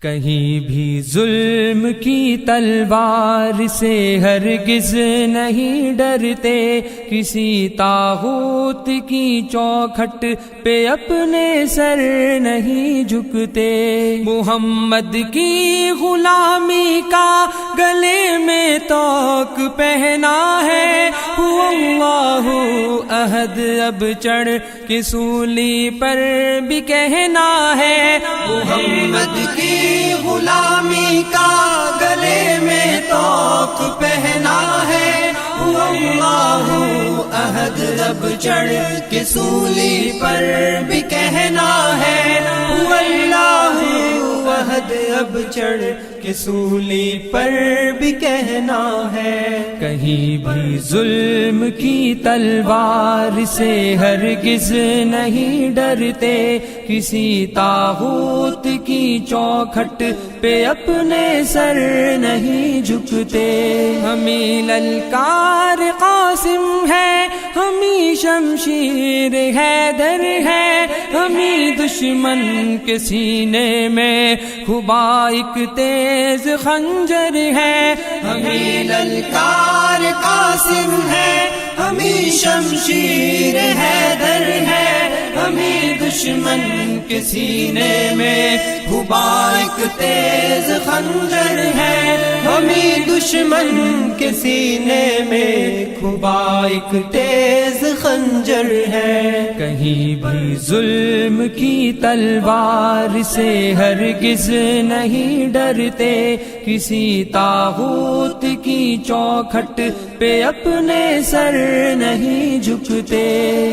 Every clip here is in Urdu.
کہیں بھی ظلم کی تلوار سے ہرگز نہیں ڈرتے، کسی طاغوت کی چوکھٹ پہ اپنے سر نہیں جھکتے۔ محمد کی غلامی کا گلے میں طوق پہنا ہے، هو اللہ احد اب چڑھ کے سولی پر بھی کہنا ہے۔ محمد کی غلامی کا گلے میں طوق پہنا ہے، هو اللہ احد اب چڑھ کے سولی پر بھی کہنا ہے، هو اللہ احد اب چڑھ کے سولی پر بھی کہنا ہے۔ کہیں بھی ظلم کی تلوار سے ہرگز نہیں ڈرتے، کسی طاغوت کی چوکھٹ پہ اپنے سر نہیں جھکتے۔ ہمیں للکار قاسم ہے، ہمیں شمشیر حیدر ہے، ہمیں دشمن کے سینے میں خبا ایک تیز خنجر ہے۔ ہمیں للکار قاسم ہے، ہمیں شمشیر حیدر ہے، ہمیں دشمن کے سینے میں خبا ایک تیز خنجر ہے، ہمیں دشمن کے سینے میں خبا ایک تیز خنجر ہے۔ کہیں بھی ظلم کی تلوار سے ہرگز نہیں ڈرتے، کسی طاغوت کی چوکھٹ پہ اپنے سر نہیں جھکتے۔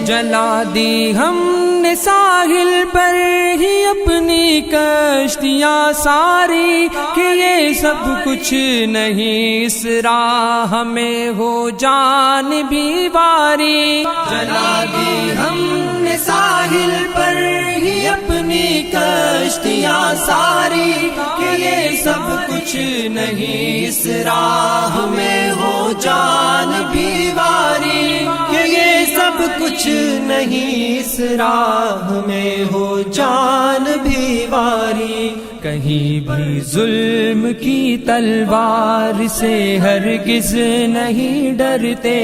جلا دی ہم نے ساحل پر ہی اپنی کشتیاں ساری، کہ یہ سب کچھ نہیں اس راہ میں ہو جان بھی واری۔ جلا دی ہم نے ساحل پر ہی اپنی کشتیاں ساری، کہ یہ سب کچھ نہیں اس راہ میں ہو جان بھی واری، کہ یہ سب کچھ نہیں اس راہ میں ہو جان بھی واری۔ کہیں بھی ظلم کی تلوار سے ہرگز نہیں ڈرتے،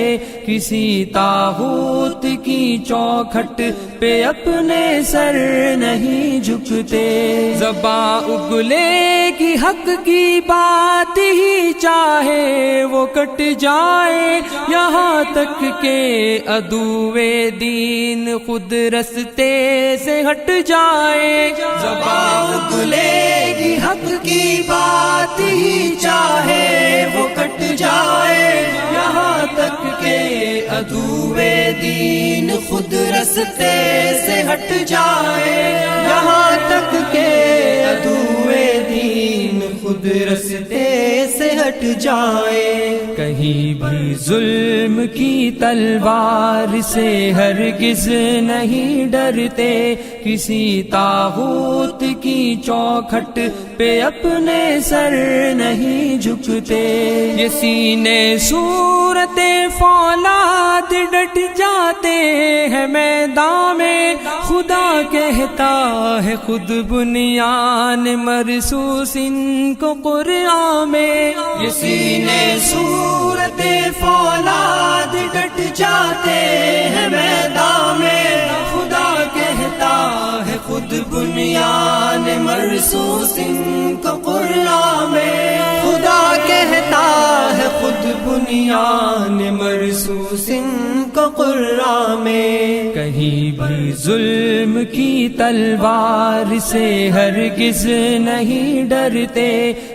کسی طاغوت کی چوکھٹ پہ اپنے سر نہیں جھکتے۔ زباں اگلے کی حق کی بات ہی چاہے وہ کٹ جائے، یہاں تک کہ عدوِ دین خود رستے سے ہٹ جائے۔ زباں اگلے کی حق کی بات ہی چاہے وہ کٹ جائے، یہاں تک کہ عدوِ دین خود رستے سے ہٹ جائے، یہاں تک کہ عدوِ دین خود رستے سے ہٹ جائے۔ کہیں بھی ظلم کی تلوار سے ہرگز نہیں ڈرتے، کسی طاغوت کی چوکھٹ پہ اپنے سر نہیں جھکتے۔ یہ سینے صورت فولاد ڈٹ جاتے ہیں میدان میں، خدا کہتا ہے خود بنیان مرصوص ان کو قرآن میں۔ یہ سینے صورت فولاد ڈٹ جاتے ہیں میدان میں، خدا کہتا ہے خود بنیان مرصوص ان کو قرآن میں، خدا کہتا ہے خود بنیان مرصوص ان کو قرآن میں۔ کہیں بھی ظلم کی تلوار سے ہرگز نہیں ڈرتے،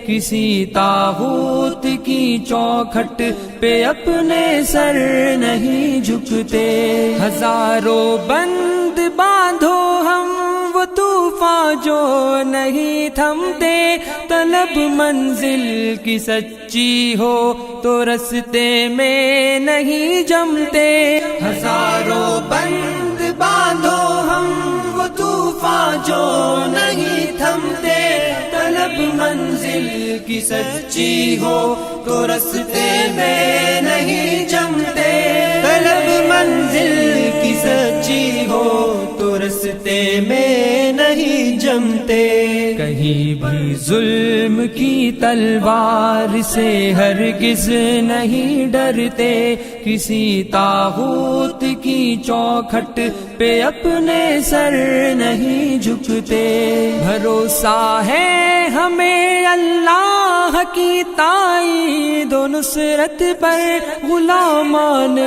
کسی طاغوت کی چوکھٹ پہ اپنے سر نہیں جھکتے۔ ہزاروں بند باندھو ہم وہ طوفان جو نہیں تھمتے، طلب منزل کی سچی ہو تو رستے میں نہیں جمتے۔ ہزاروں بند باندھو ہم وہ طوفان جو نہیں تھمتے، طلب منزل کی سچی ہو تو رستے میں نہیں جمتے، طلب منزل کی سچی ہو تو رستے میں نہیں جمتے، کہیں بھی ظلم کی تلوار سے ہرگز نہیں ڈرتے، کسی طاغوت کی چوکھٹ پہ اپنے سر نہیں جھکتے۔ بھروسہ ہے ہمیں اللہ کی تائید و نصرت پر، غلامان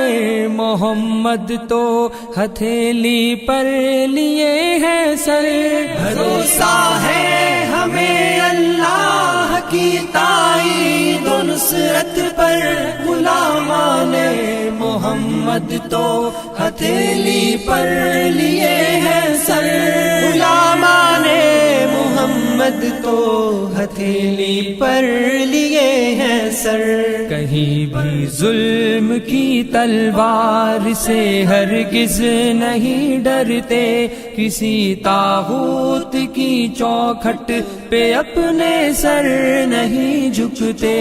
محمد تو ہتھیلی پر لیے ہیں سر۔ بھروسہ ہے ہمیں اللہ کی تائید و نصرت پر، غلامان محمد تو ہتھیلی پر لیے ہیں سر۔ غلامان محمد تو ہتھیلی پر لیے ہیں سر۔ کہیں بھی ظلم کی تلوار سے ہرگز نہیں ڈرتے، کسی طاغوت کی چوکھٹ پہ اپنے سر نہیں جھکتے۔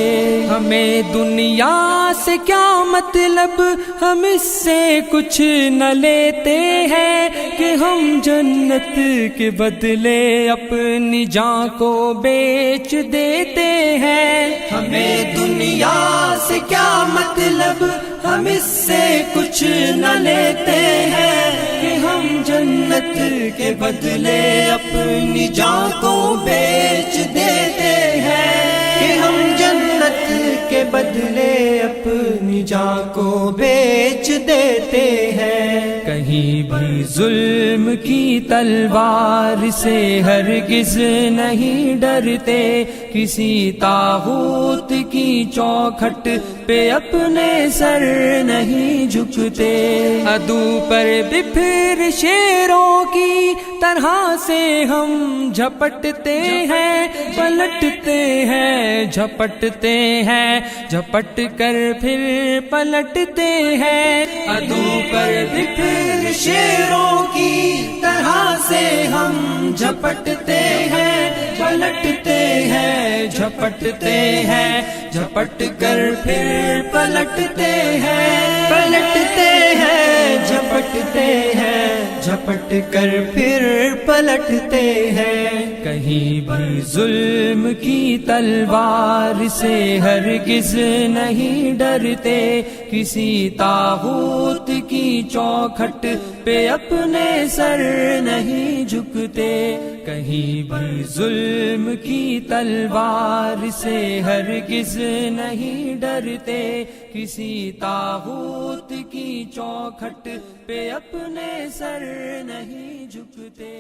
ہمیں دنیا سے کیا مطلب، ہم اس سے کچھ نہ لیتے ہیں، کہ ہم جنت کے بدلے اپنی جان کو بیچ دیتے ہیں۔ ہمیں دنیا سے کیا مطلب، ہم اس سے کچھ نہ لیتے ہیں، کہ ہم جنت کے بدلے اپنی جان کو بیچ دیتے ہیں، کہ ہم جنت کے بدلے اپنی جان کو بیچ دیتے ہیں۔ کہیں بھی ظلم کی تلوار سے ہرگز نہیں ڈرتے، کسی طاغوت کی چوکھٹ پہ اپنے سر نہیں جھکتے۔ عدو پر بپھر شیروں کی طرح سے ہم جھپٹتے ہیں، پلٹتے ہیں، جھپٹتے ہیں، جھپٹ کر پھر پلٹتے ہیں۔ عدو پر بپھر شیروں کی طرح سے ہم جھپٹتے ہیں، پلٹتے ہیں، جھپٹتے ہیں، جھپٹ کر پھر پلٹتے ہیں، پلٹتے ہیں، جھپٹتے ہیں، جھپٹ کر پھر پلٹتے ہیں۔ کہیں بھی ظلم کی تلوار سے ہرگز نہیں ڈرتے، کسی طاغوت کی چوکھٹ پہ اپنے سر نہیں جھکتے۔ کہیں بھی ظلم کی تلوار سے ہرگز نہیں ڈرتے، کسی طاغوت کی چوکھٹ پہ اپنے سر نہیں جھکتے۔